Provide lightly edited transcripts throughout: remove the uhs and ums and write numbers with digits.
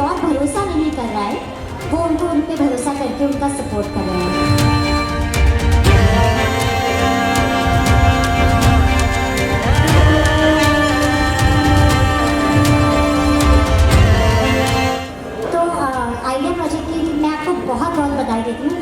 और भरोसा नहीं कर रहा है वो उनको उन पे भरोसा करके उनका सपोर्ट कर रहे हैं। तो आइडिया प्रोजेक्ट के लिए मैं आपको बहुत बहुत बधाई देती हूँ।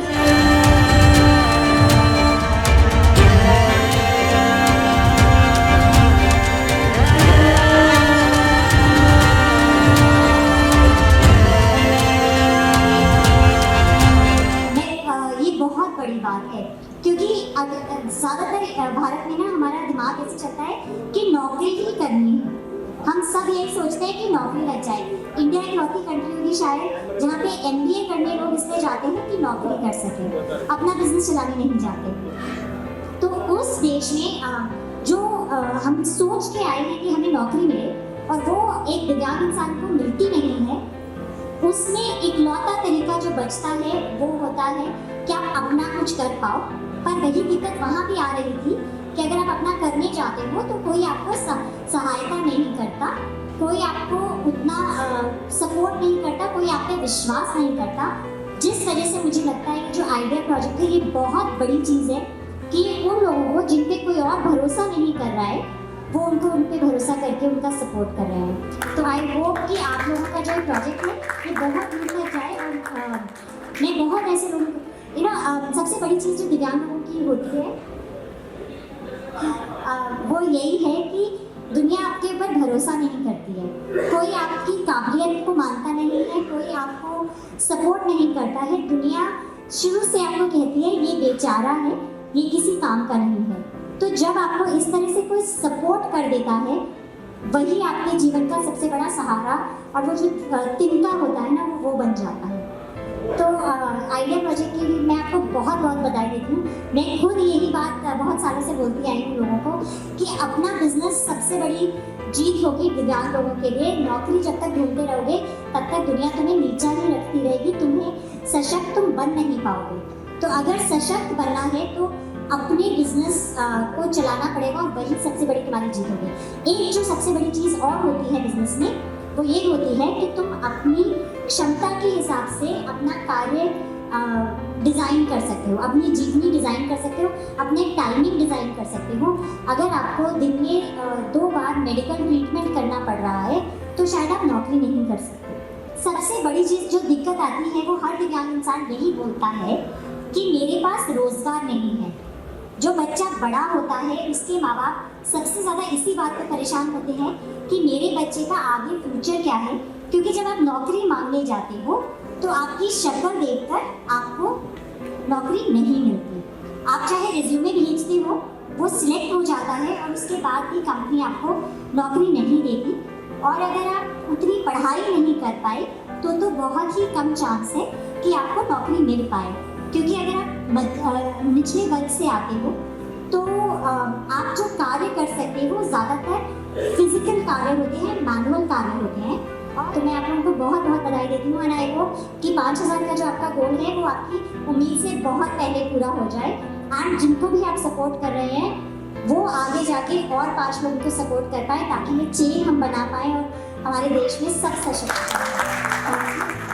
बहुत बड़ी बात है क्योंकि ज़्यादातर भारत में ना हमारा दिमाग ऐसे चलता है कि नौकरी ही करनी है। हम सब यही सोचते हैं कि नौकरी लग जाए। इंडिया एक लौती कंट्री होगी शायद जहाँ पे MBA करने लोग इसलिए जाते हैं कि नौकरी कर सकें, अपना बिजनेस चलाने नहीं जाते। तो उस देश में जो हम सोच के आए हैं कि हमें नौकरी मिले और वो एक दिव्यांग इंसान को मिलती नहीं है, उसमें इकलौता तरीका जो बचता है वो होता है कि आप अपना कुछ कर पाओ। पर वही दिक्कत वहाँ भी आ रही थी कि अगर आप अपना करने जाते हो तो कोई आपको सहायता नहीं करता, कोई आपको उतना सपोर्ट नहीं करता, कोई आप पे विश्वास नहीं करता। जिस वजह से मुझे लगता है कि जो आइडिया प्रोजेक्ट है ये बहुत बड़ी चीज़ है कि उन लोगों को जिन पे कोई और भरोसा नहीं कर रहा है वो उनको उन पे भरोसा करके उनका सपोर्ट कर रहे हैं। तो आई होप कि आप लोगों का जो प्रोजेक्ट है ये बहुत दूर तक जाए और मैं बहुत ऐसे लोगों को सबसे बड़ी चीज़ जो दिव्यांग लोगों की होती है वो यही है कि दुनिया आपके ऊपर भरोसा नहीं करती है, कोई आपकी काबिलियत को मानता नहीं है, कोई आपको सपोर्ट नहीं करता है। दुनिया शुरू से आपको कहती है ये बेचारा है, ये किसी काम का नहीं है। तो जब आपको इस तरह से कोई सपोर्ट कर देता है वही आपके जीवन का सबसे बड़ा सहारा और वो जो तिनका होता है ना वो बन जाता है। तो आइडिया प्रोजेक्ट के लिए मैं आपको बहुत बहुत बधाई देती हूँ। मैं खुद यही बात बहुत सालों से बोलती आई हूँ लोगों को कि अपना बिजनेस सबसे बड़ी जीत होगी दिव्यांग लोगों के लिए। नौकरी जब तक ढूंढते रहोगे तब तक दुनिया तुम्हें नीचा ही रखती रहेगी, तुम्हें सशक्त तुम बन नहीं पाओगे। तो अगर सशक्त बनना है तो अपने बिजनेस को चलाना पड़ेगा और वही सबसे बड़ी तुम्हारी जीत होगी। एक जो सबसे बड़ी चीज़ और होती है बिजनेस में वो ये होती है कि तुम अपनी क्षमता के हिसाब से अपना कार्य डिज़ाइन कर सकते हो, अपनी जीवनी डिज़ाइन कर सकते हो, अपने टाइमिंग डिज़ाइन कर सकते हो। अगर आपको दिन में 2 बार मेडिकल ट्रीटमेंट करना पड़ रहा है तो शायद आप नौकरी नहीं कर सकते। सबसे बड़ी चीज़ जो दिक्कत आती है वो हर दिव्यांग इंसान यही बोलता है कि मेरे पास रोज़गार नहीं है। जो बच्चा बड़ा होता है उसके माँ बाप सबसे ज़्यादा इसी बात पर परेशान होते हैं कि मेरे बच्चे का आगे फ्यूचर क्या है, क्योंकि जब आप नौकरी मांगने जाते हो तो आपकी शक्ल देखकर आपको नौकरी नहीं मिलती। आप चाहे रिज्यूमे भेजते हो वो सिलेक्ट हो जाता है और उसके बाद भी कंपनी आपको नौकरी नहीं देती। और अगर आप उतनी पढ़ाई नहीं कर पाए तो बहुत ही कम चांस है कि आपको नौकरी मिल पाए, क्योंकि अगर आप निचले वर्ग से आते हो तो आप जो कार्य कर सकते हो ज़्यादातर फिजिकल कार्य होते हैं, मैनुअल कार्य होते हैं। तो मैं आप लोगों को बहुत बहुत बधाई देती हूँ। एंड आई होप कि 5000 का जो आपका गोल है वो आपकी उम्मीद से बहुत पहले पूरा हो जाए। एंड जिनको भी आप सपोर्ट कर रहे हैं वो आगे जाके और 5 लोगों को सपोर्ट कर पाए ताकि ये चेन हम बना पाएँ और हमारे देश में सब सशक्त।